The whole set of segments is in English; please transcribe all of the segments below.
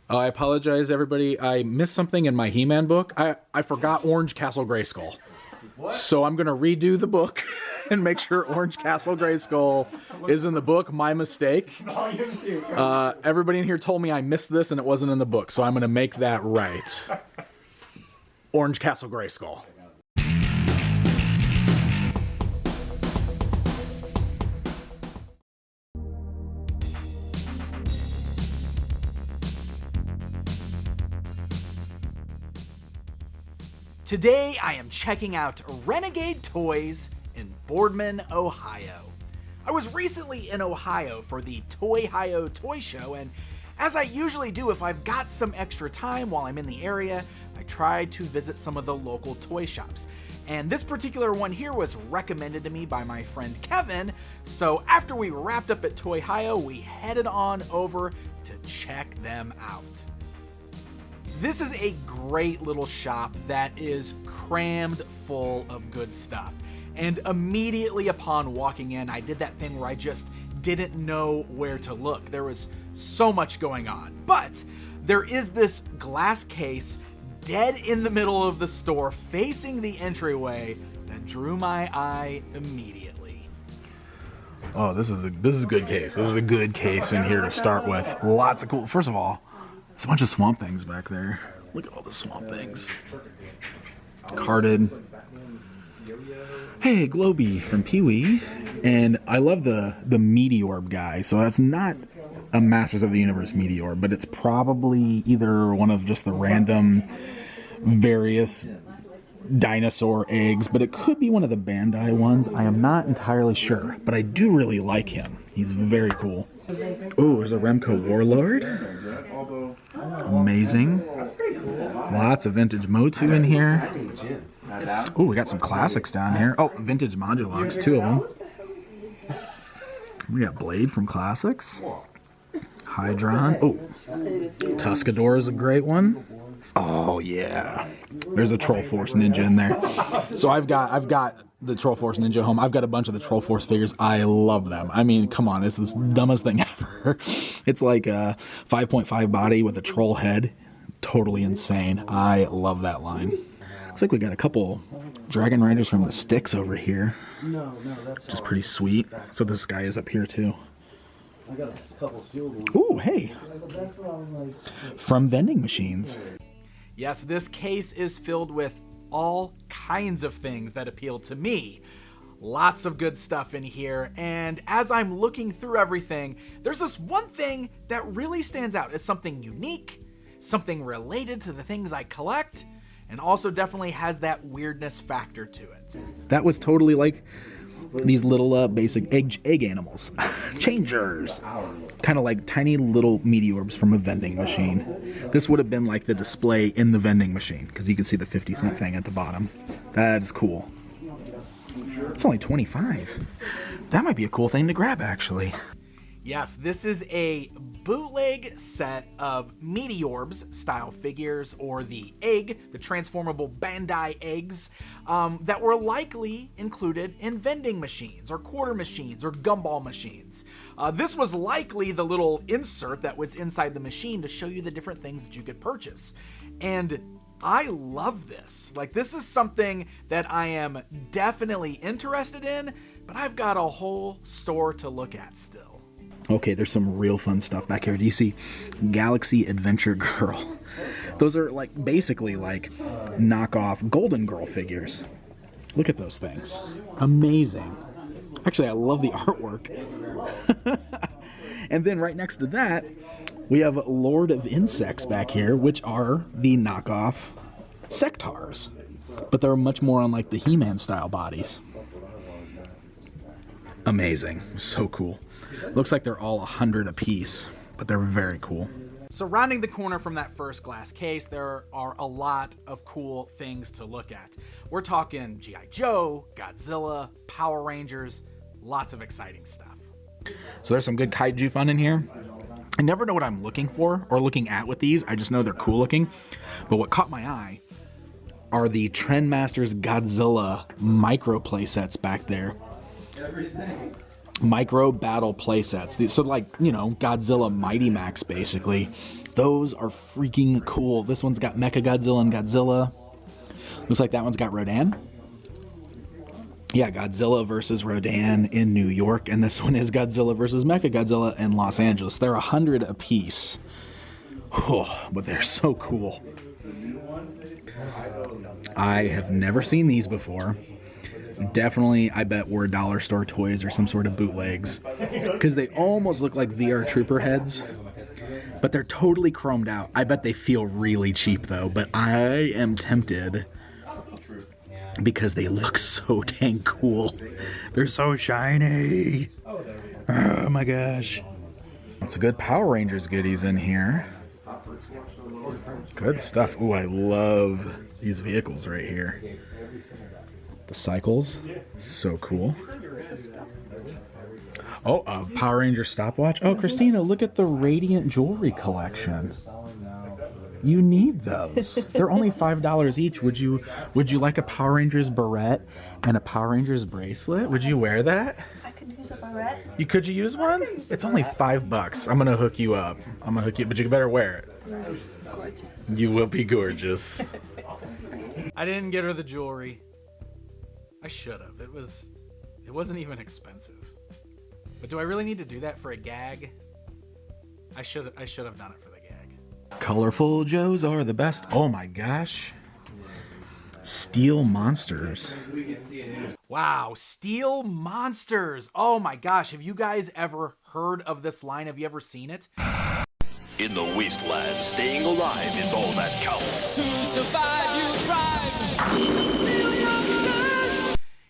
I apologize, everybody. I missed something in my He-Man book. I forgot Orange Castle Grayskull. So I'm going to redo the book and make sure Orange Castle Grayskull is in the book. My mistake. Everybody in here told me I missed this and it wasn't in the book, so I'm going to make that right. Orange Castle Grayskull. Today I am checking out Renegade Toys in Boardman, Ohio. I was recently in Ohio for the Toy-Hio Toy Show, and as I usually do if I've got some extra time while I'm in the area, I try to visit some of the local toy shops. And this particular one here was recommended to me by my friend Kevin, so after we wrapped up at Toy-Hio, we headed on over to check them out. This is a great little shop that is crammed full of good stuff. And immediately upon walking in, I did that thing where I just didn't know where to look. There was so much going on. But there is this glass case dead in the middle of the store facing the entryway that drew my eye immediately. Oh, this is a good case. This is a good case in here to start with. Lots of cool. First of all, there's a bunch of Swamp Things back there. Look at all the Swamp Things. Carded. Hey, Globey from Pee-wee. And I love the Meteorb guy. So that's not a Masters of the Universe Meteorb, but it's probably either one of just the random various dinosaur eggs, but it could be one of the Bandai ones. I am not entirely sure, but I do really like him. He's very cool. Oh, there's a Remco Warlord. Amazing. Lots of vintage Motu in here. Oh, we got some classics down here. Oh, vintage Modulocks, 2 of them. We got Blade from Classics. Hydron. Oh, Tuscador is a great one. Oh yeah, there's a Troll Force Ninja in there. So I've got the Troll Force Ninja home. I've got a bunch of the Troll Force figures. I love them. I mean, come on, it's the dumbest thing ever. It's like a 5.5 body with a troll head. Totally insane. I love that line. Looks like we got a couple Dragon Riders from the Sticks over here. Which is pretty sweet. So this guy is up here too. I got a couple sealed ones. Ooh, hey. From vending machines. Yes, this case is filled with all kinds of things that appeal to me. Lots of good stuff in here, and as I'm looking through everything, there's this one thing that really stands out as something unique, something related to the things I collect, and also definitely has that weirdness factor to it. That was totally like these little basic egg animals. Changers. Kind of like tiny little Meteorbs from a vending machine. This would have been like the display in the vending machine, because you can see the 50-cent thing at the bottom. That is cool. It's only 25. That might be a cool thing to grab, actually. Yes, this is a bootleg set of Meteorbs style figures, or the egg, the transformable Bandai eggs, that were likely included in vending machines, or quarter machines, or gumball machines. This was likely the little insert that was inside the machine to show you the different things that you could purchase. And I love this. Like, this is something that I am definitely interested in, but I've got a whole store to look at still. Okay, there's some real fun stuff back here. Do you see Galaxy Adventure Girl? Those are like basically like knockoff Golden Girl figures. Look at those things. Amazing. Actually, I love the artwork. And then right next to that, we have Lord of Insects back here, which are the knockoff Sectars. But they're much more on like the He-Man style bodies. Amazing. So cool. Looks like they're all 100 a piece, but they're very cool. Surrounding the corner from that first glass case, there are a lot of cool things to look at. We're talking G.I. Joe, Godzilla, Power Rangers, lots of exciting stuff. So there's some good kaiju fun in here. I never know what I'm looking for or looking at with these. I just know they're cool looking. But what caught my eye are the Trendmasters Godzilla micro playsets back there. Micro battle playsets. So like, you know, Godzilla Mighty Max basically. Those are freaking cool. This one's got Mechagodzilla and Godzilla. Looks like that one's got Rodan. Yeah, Godzilla versus Rodan in New York, and this one is Godzilla versus Mechagodzilla in Los Angeles. They're 100 a piece. Oh, but they're so cool. I have never seen these before. Definitely, I bet were dollar store toys or some sort of bootlegs, because they almost look like VR Trooper heads, but they're totally chromed out. I bet they feel really cheap though, but I am tempted because they look so dang cool. They're so shiny. Oh my gosh. Lots of good Power Rangers goodies in here. Good stuff. Ooh, I love these vehicles right here. The cycles, so cool. Oh, a Power Ranger stopwatch. Oh, Christina, look at the Radiant jewelry collection. You need those. They're only $5 each. Would you like a Power Rangers barrette and a Power Rangers bracelet? Would you wear that? I could use a barrette. Could you use one? It's only $5. I'm gonna hook you up. But you better wear it. Gorgeous. You will be gorgeous. I didn't get her the jewelry. I should have. It wasn't even expensive. But do I really need to do that for a gag? I should have done it for the gag. Colorful Joes are the best. Oh my gosh. Steel Monsters. Wow, Steel Monsters. Oh my gosh, have you guys ever heard of this line? Have you ever seen it? In the wasteland, staying alive is all that counts. To survive, you drive.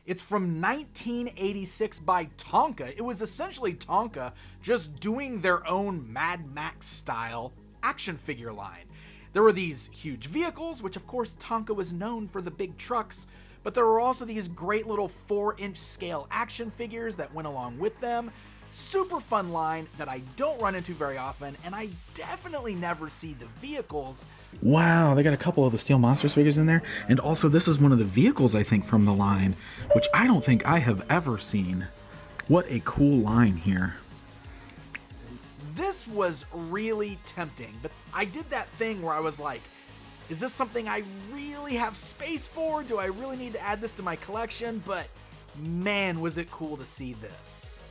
It's from 1986 by Tonka. It was essentially Tonka just doing their own Mad Max style action figure line. There were these huge vehicles, which of course Tonka was known for the big trucks, but there were also these great little 4-inch scale action figures that went along with them. Super fun line that I don't run into very often, and I definitely never see the vehicles. Wow, they got a couple of the Steel Monsters figures in there. And also, this is one of the vehicles, I think, from the line, which I don't think I have ever seen. What a cool line here. This was really tempting, but I did that thing where I was like, is this something I really have space for? Do I really need to add this to my collection? But man, was it cool to see this.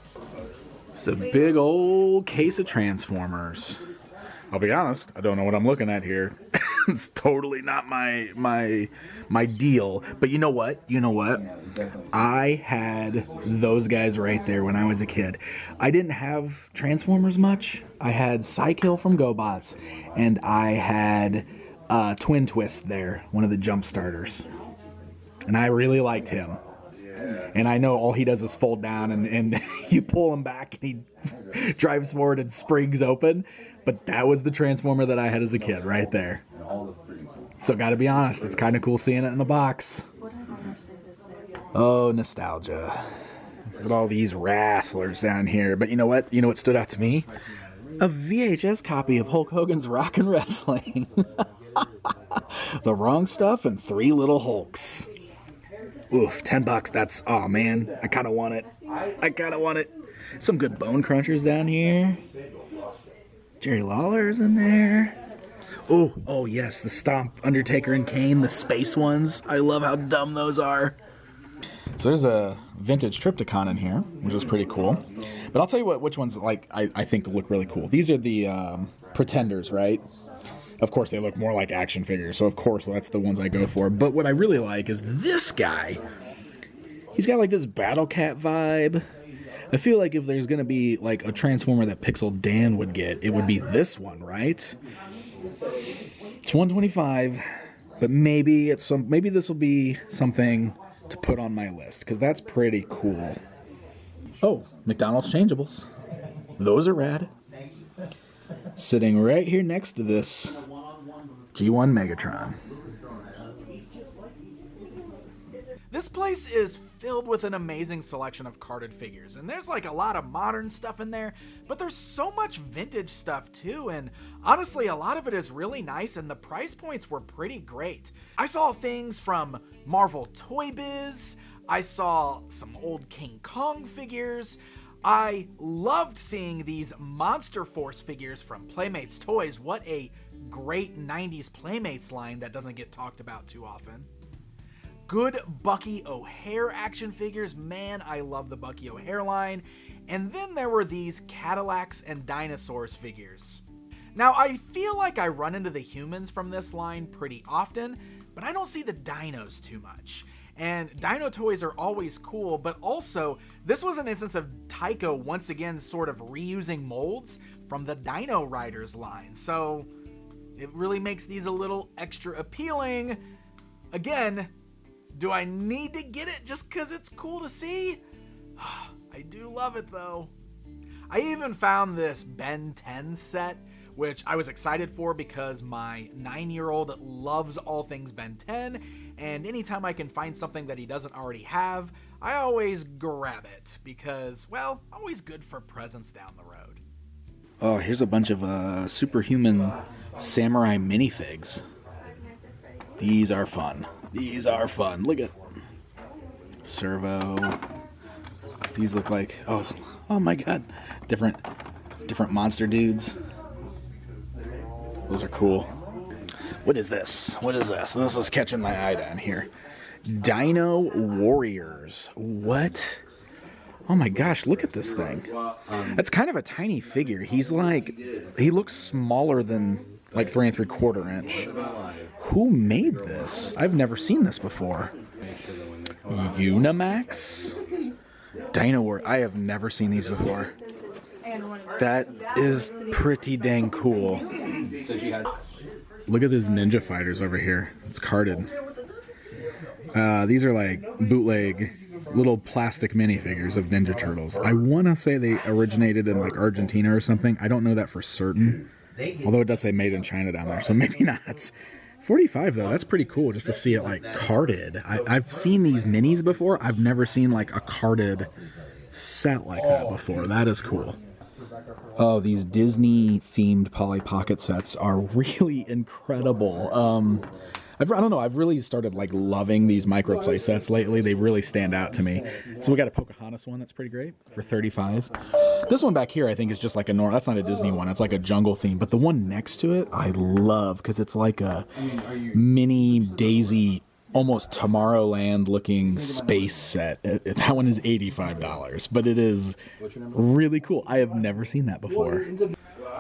It's a big old case of Transformers. I'll be honest, I don't know what I'm looking at here. It's totally not my deal. But you know what? I had those guys right there when I was a kid. I didn't have Transformers much. I had Psykill from GoBots, and I had Twin Twist there, one of the jump starters. And I really liked him. And I know all he does is fold down and you pull him back and he drives forward and springs open. But that was the Transformer that I had as a kid right there. So gotta be honest, it's kind of cool seeing it in the box. Oh, nostalgia. Look at all these wrestlers down here. But you know what? You know what stood out to me? A VHS copy of Hulk Hogan's Rockin' Wrestling. The Wrong Stuff and 3 Little Hulks. Oof, $10. That's, oh man, I kind of want it. Some good bone crunchers down here. Jerry Lawler's in there. Oh yes, the Stomp, Undertaker, and Kane, the space ones. I love how dumb those are. So there's a vintage Triptychon in here, which is pretty cool. But I'll tell you which ones I think look really cool. These are the Pretenders, right? Of course, they look more like action figures, so of course that's the ones I go for. But what I really like is this guy. He's got like this Battle Cat vibe. I feel like if there's gonna be like a Transformer that Pixel Dan would get, it would be this one, right? It's $125, but maybe this will be something to put on my list because that's pretty cool. Oh, McDonald's changeables. Those are rad. Sitting right here next to this G1 Megatron. This place is filled with an amazing selection of carded figures, and there's like a lot of modern stuff in there, but there's so much vintage stuff too, and honestly a lot of it is really nice and the price points were pretty great. I saw things from Marvel Toy Biz, I saw some old King Kong figures, I loved seeing these Monster Force figures from Playmates Toys. What a great 90s Playmates line that doesn't get talked about too often. Good Bucky O'Hare action figures. Man, I love the Bucky O'Hare line. And then there were these Cadillacs and Dinosaurs figures. Now, I feel like I run into the humans from this line pretty often, but I don't see the dinos too much. And dino toys are always cool, but also, this was an instance of Tyco once again sort of reusing molds from the Dino Riders line. So, it really makes these a little extra appealing. Again, do I need to get it just because it's cool to see? I do love it though. I even found this Ben 10 set, which I was excited for because my 9-year-old loves all things Ben 10, and anytime I can find something that he doesn't already have, I always grab it because, well, always good for presents down the road. Oh, here's a bunch of superhuman samurai minifigs. These are fun. These are fun. Look at Servo. These look like, oh my god, different monster dudes. Those are cool. What is this? What is this? This is catching my eye down here. Dino Warriors. What? Oh my gosh, look at this thing. That's kind of a tiny figure. He looks smaller than like 3 3/4 inch. Who made this? I've never seen this before. Unimax? Dino War. I have never seen these before. That is pretty dang cool. Look at these Ninja Fighters over here. It's carded. These are like bootleg little plastic minifigures of Ninja Turtles. I want to say they originated in like Argentina or something. I don't know that for certain. Although it does say made in China down there, so maybe not. $45 though, that's pretty cool just to see it like carded. I've seen these minis before. I've never seen like a carded set like that before. That is cool. Oh, these Disney themed Polly Pocket sets are really incredible. I don't know, I've really started like loving these micro play sets lately. They really stand out to me. So we got a Pocahontas one that's pretty great for $35. This one back here I think is just like a normal, that's not a Disney one, it's like a jungle theme. But the one next to it I love because it's like a mini Daisy, almost Tomorrowland looking space set. That one is $85, but it is really cool. I have never seen that before.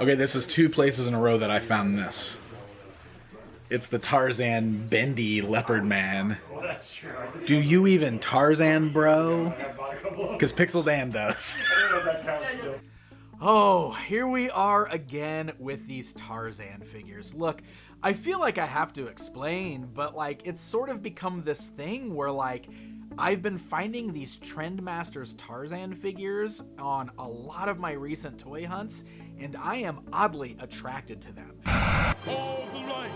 Okay, this is 2 places in a row that I found this. It's the Tarzan bendy leopard man. Do you even Tarzan, bro? Because Pixel Dan does. Oh, here we are again with these Tarzan figures. Look, I feel like I have to explain, but like it's sort of become this thing where like I've been finding these Trendmasters Tarzan figures on a lot of my recent toy hunts, and I am oddly attracted to them. All the light!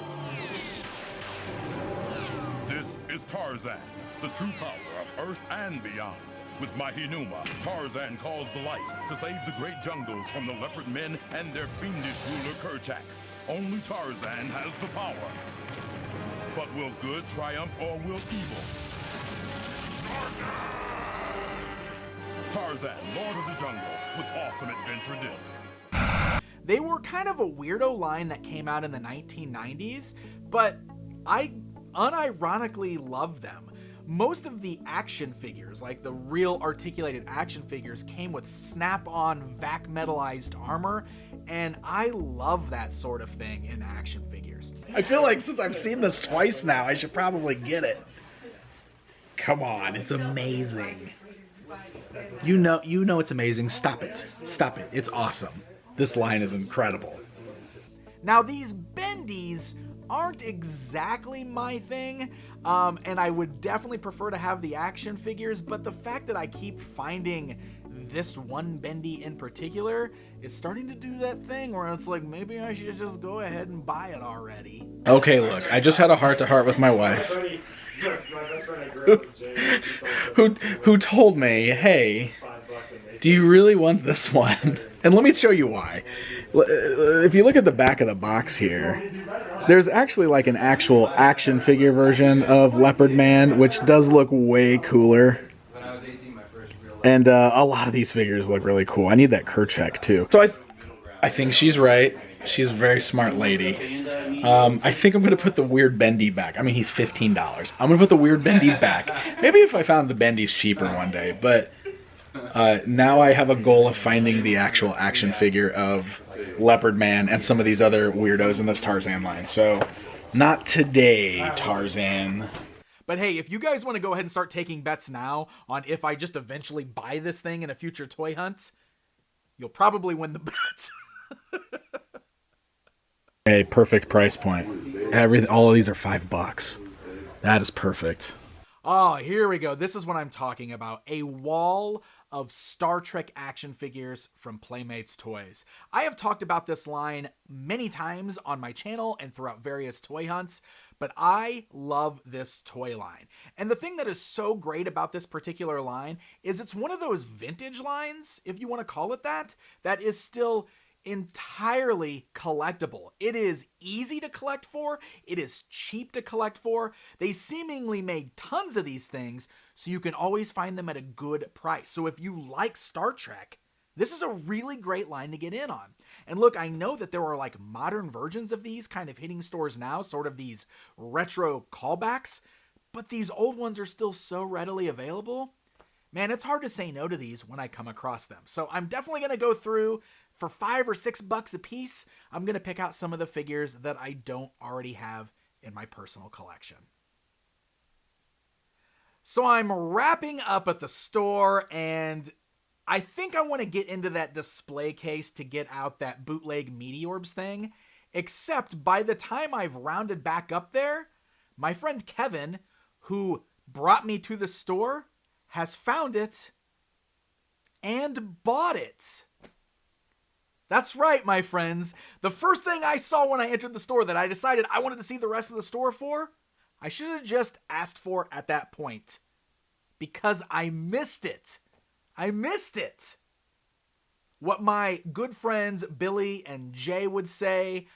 This is Tarzan, the true power of Earth and beyond. With mighty Numa, Tarzan calls the light to save the great jungles from the leopard men and their fiendish ruler Kerchak. Only Tarzan has the power. But will good triumph or will evil? Tarzan, Lord of the Jungle, with awesome adventure disc. They were kind of a weirdo line that came out in the 1990s, but I unironically love them. Most of the action figures, like the real articulated action figures, came with snap-on vac metalized armor, and I love that sort of thing in action figures. I feel like since I've seen this twice now, I should probably get it. Come on, it's amazing. You know it's amazing. Stop it. Stop it. It's awesome. This line is incredible. Now, these bendies aren't exactly my thing, and I would definitely prefer to have the action figures, but the fact that I keep finding this one bendy in particular is starting to do that thing where it's like, maybe I should just go ahead and buy it already. Okay, look, I just had a heart-to-heart with my wife, who told me, hey, do you really want this one? And let me show you why. If you look at the back of the box here, there's actually like an actual action figure version of Leopard Man, which does look way cooler. And a lot of these figures look really cool. I need that Kerchak too. So I think she's right. She's a very smart lady. I think I'm going to put the Weird Bendy back. I mean, he's $15. I'm going to put the Weird Bendy back. Maybe if I found the Bendy's cheaper one day. But now I have a goal of finding the actual action figure of Leopard Man and some of these other weirdos in this Tarzan line. So, not today, Tarzan. But hey, if you guys want to go ahead and start taking bets now on if I just eventually buy this thing in a future toy hunt, you'll probably win the bets. A perfect price point. All of these are $5. That is perfect. Oh, here we go. This is what I'm talking about. A wall of Star Trek action figures from Playmates Toys. I have talked about this line many times on my channel and throughout various toy hunts, but I love this toy line. And the thing that is so great about this particular line is it's one of those vintage lines, if you want to call it that is still entirely collectible. It is easy to collect for. It is cheap to collect for. They seemingly made tons of these things, so you can always find them at a good price. So if you like Star Trek, this is a really great line to get in on. And look, I know that there are like modern versions of these kind of hitting stores now, sort of these retro callbacks, but these old ones are still so readily available. Man, it's hard to say no to these when I come across them. So I'm definitely going to go through for $5 or $6 a piece. I'm going to pick out some of the figures that I don't already have in my personal collection. So I'm wrapping up at the store, and I think I want to get into that display case to get out that bootleg Meteorbs thing. Except by the time I've rounded back up there, my friend Kevin, who brought me to the store, has found it and bought it. That's right, my friends. The first thing I saw when I entered the store that I decided I wanted to see the rest of the store for, I should have just asked for at that point. Because I missed it. I missed it. What my good friends Billy and Jay would say,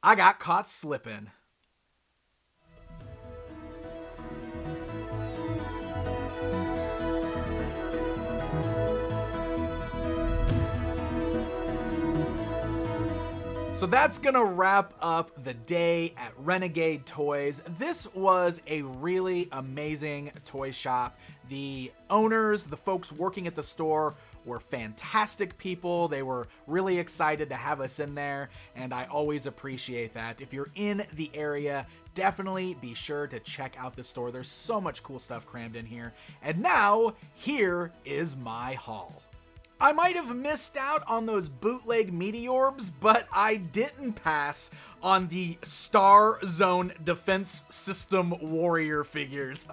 I got caught slipping. So that's gonna wrap up the day at Renegade Toys. This was a really amazing toy shop. The owners, the folks working at the store, were fantastic people. They were really excited to have us in there, and I always appreciate that. If you're in the area, definitely be sure to check out the store. There's so much cool stuff crammed in here. And now, here is my haul. I might have missed out on those bootleg Meteorbs, but I didn't pass on the Star Zone Defense System Warrior figures.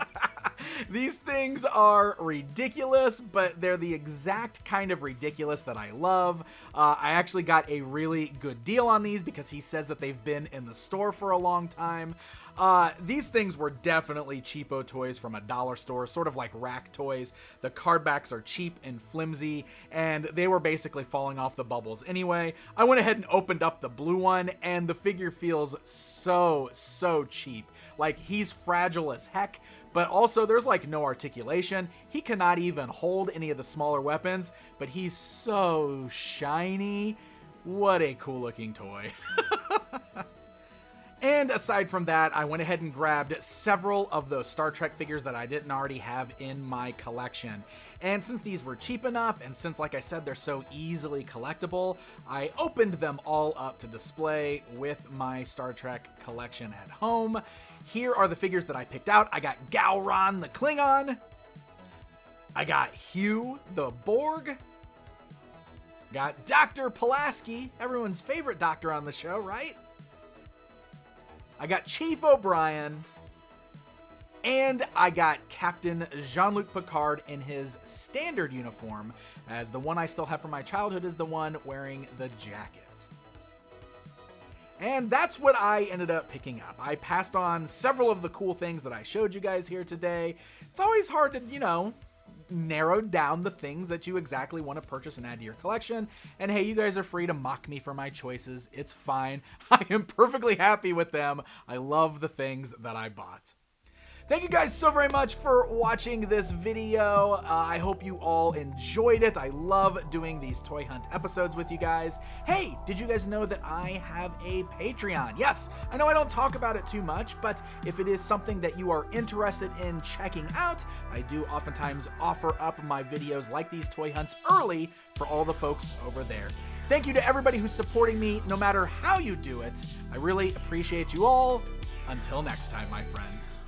These things are ridiculous, but they're the exact kind of ridiculous that I love. I actually got a really good deal on these because he says that they've been in the store for a long time. These things were definitely cheapo toys from a dollar store, sort of like rack toys. The card backs are cheap and flimsy, and they were basically falling off the bubbles. Anyway, I went ahead and opened up the blue one, and the figure feels so cheap. Like, he's fragile as heck, but also there's like no articulation. He cannot even hold any of the smaller weapons, but he's so shiny. What a cool looking toy. And aside from that, I went ahead and grabbed several of those Star Trek figures that I didn't already have in my collection. And since these were cheap enough, and since, like I said, they're so easily collectible, I opened them all up to display with my Star Trek collection at home. Here are the figures that I picked out. I got Gowron the Klingon. I got Hugh the Borg. Got Dr. Pulaski, everyone's favorite doctor on the show, right? I got Chief O'Brien, and I got Captain Jean-Luc Picard in his standard uniform, as the one I still have from my childhood is the one wearing the jacket. And that's what I ended up picking up. I passed on several of the cool things that I showed you guys here today. It's always hard to, narrow down the things that you exactly want to purchase and add to your collection. And hey, you guys are free to mock me for my choices. It's fine. I am perfectly happy with them. I love the things that I bought. Thank you guys so very much for watching this video. I hope you all enjoyed it. I love doing these toy hunt episodes with you guys. Hey, did you guys know that I have a Patreon? Yes, I know I don't talk about it too much, but if it is something that you are interested in checking out, I do oftentimes offer up my videos like these toy hunts early for all the folks over there. Thank you to everybody who's supporting me, no matter how you do it. I really appreciate you all. Until next time, my friends.